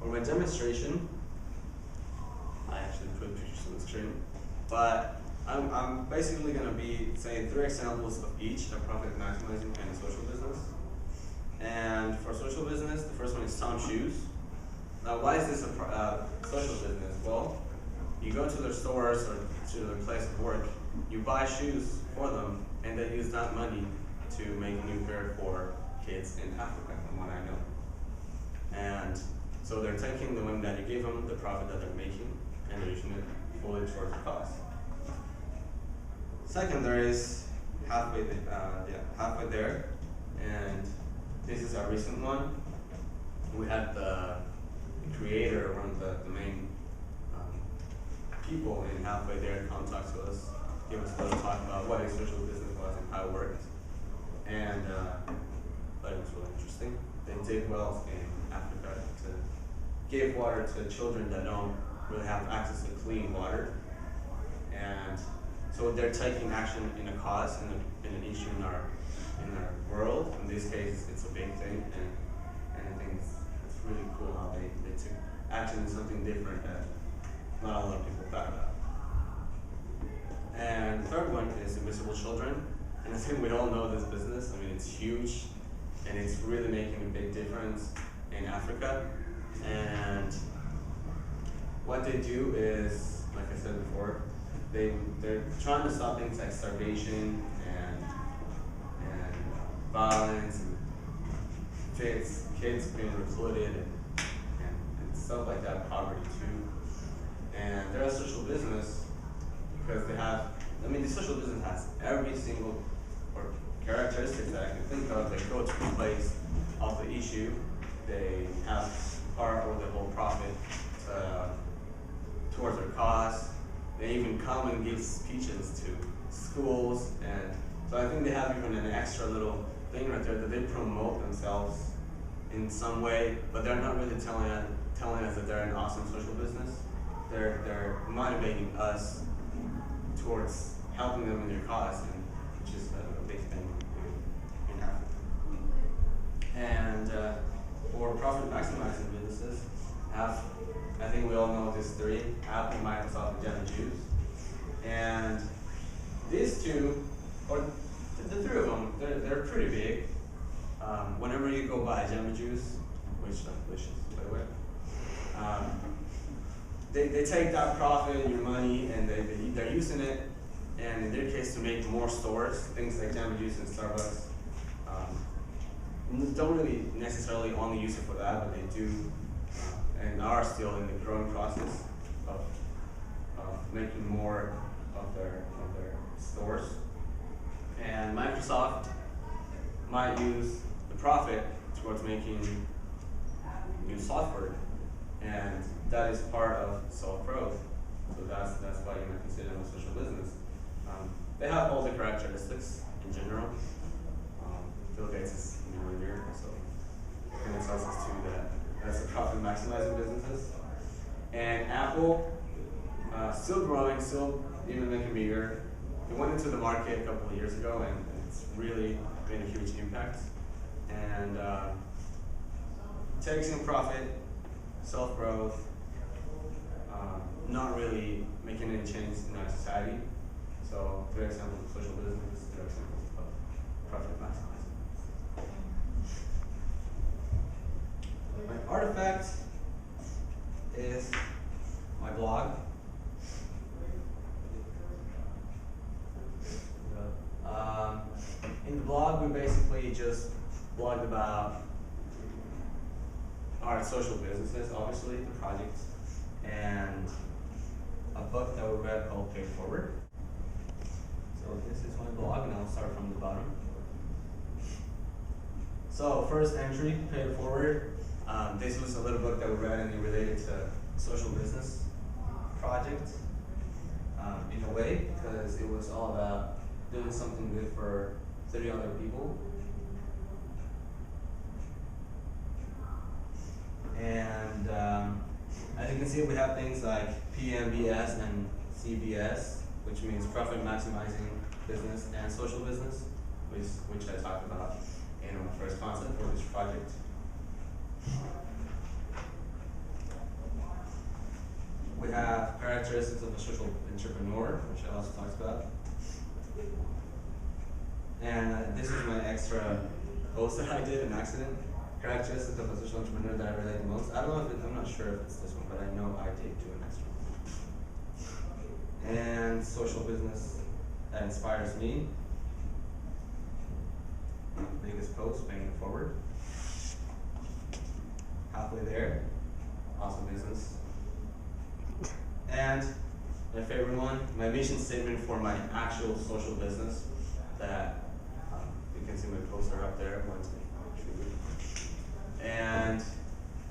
For my demonstration, I actually put pictures on the screen, but I'm basically going to be saying 3 examples of each, a profit maximizing and a social business. And for social business, the first one is Tom Shoes. Now, why is this a social business? Well, you go to their stores or to their place of work, you buy shoes for them, and they use that money to make a new pair for kids in Africa, from what I know. And so they're taking the money that you gave them, the profit that they're making, and they're using it fully towards the cause. Second, there is Halfway There, and this is our recent one. We had the creator, one of the main people in Halfway There come talk to us, give us a little talk about what a social business was and how it worked. And but it was really interesting. They did wells in Africa to give water to children that don't really have access to clean water. And so they're taking action in a cause, in an issue in our world. In this case, it's a big thing, and I think it's really cool how they took action in something different that not a lot of people thought about. And the third one is Invisible Children, and I think we all know this business. I mean, it's huge, and it's really making a big difference in Africa. And what they do is, like I said before, they're trying to stop things like starvation and violence and kids being recluded and stuff like that, poverty too. And they're a social business because they have, I mean, the social business has every single characteristic that I can think of. They go to the place of the issue, they have part or the whole profit towards their cause. They even come and give speeches to schools, and so I think they have even an extra little thing right there that they promote themselves in some way, but they're not really telling us that they're an awesome social business. They're motivating us towards helping them in their cause, and which is a big thing in Africa. And for profit maximizing businesses, I think we all know these 3, Apple, Microsoft, and Jamba Juice. And these two, or the 3 of them, they're pretty big. Whenever you go buy Jamba Juice, which is delicious, by the way, they take that profit and your money, and they're using it, and in their case, to make more stores, things like Jamba Juice and Starbucks. Don't really necessarily only use it for that, but they do and are still in the growing process of making more of their stores. And Microsoft might use the profit towards making new software, and that is part of self-growth. So that's why you might consider them a social business. They have all the characteristics in general. Bill Gates is a millionaire, so and it tells us too that that's the profit maximizing businesses. And Apple, still growing, still even making bigger. It went into the market a couple of years ago, and it's really made a huge impact. And takes in profit, self-growth, not really making any change in our society. So 3 examples of social business, 3 examples of profit maximizing. My artifact is my blog. In the blog, we basically just blogged about our social businesses, obviously, the projects, and a book that we read called Pay It Forward. So this is my blog, and I'll start from the bottom. So first entry, Pay It Forward. This was a little book that we read, and it related to social business project in a way, because it was all about doing something good for 30 other people. And as you can see, we have things like PMBS and CBS, which means profit maximizing business and social business, which I talked about in our first concept for this project. have characteristics of a social entrepreneur, which I also talked about. And this is my extra post that I did, an accident. Characteristics of a social entrepreneur that I relate the most. I don't know if I'm not sure if it's this one, but I know I did do an extra one. And social business that inspires me. Biggest post, paying it forward. Halfway there. Awesome business. And my favorite one, my mission statement for my actual social business that you can see my poster up there. And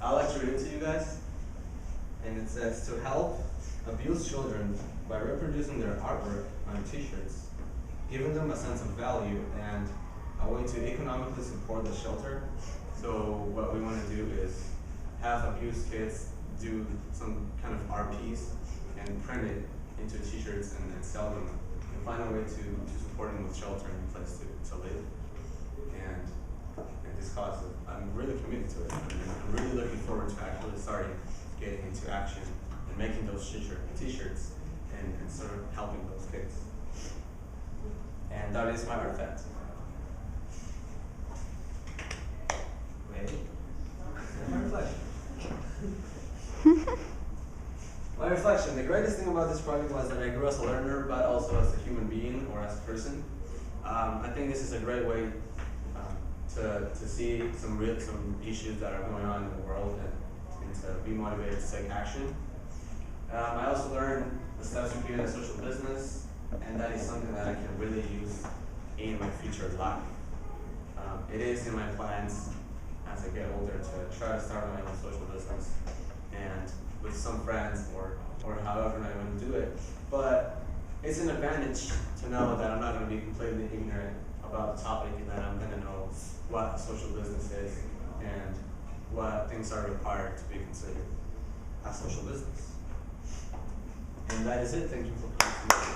I'd like to read it to you guys. And it says, to help abused children by reproducing their artwork on t-shirts, giving them a sense of value, and a way to economically support the shelter. So what we want to do is have abused kids do some kind of art piece and print it into t-shirts and sell them, and find a way to support them with shelter and a place to live. And this cause, I'm really committed to it. I'm really looking forward to actually starting getting into action and making those t-shirts and sort of helping those kids. And that is my art fact. Wait. My reflection. My reflection. The greatest thing about this project was that I grew as a learner, but also as a human being or as a person. I think this is a great way to see some issues that are going on in the world and to be motivated to take action. I also learned the steps to create a social business, and that is something that I can really use in my future life. It is in my plans as I get older to try to start my own social business, and with some friends or however I want to do it. But it's an advantage to know that I'm not going to be completely ignorant about the topic, and that I'm going to know what social business is and what things are required to be considered a social business. And that is it. Thank you for coming.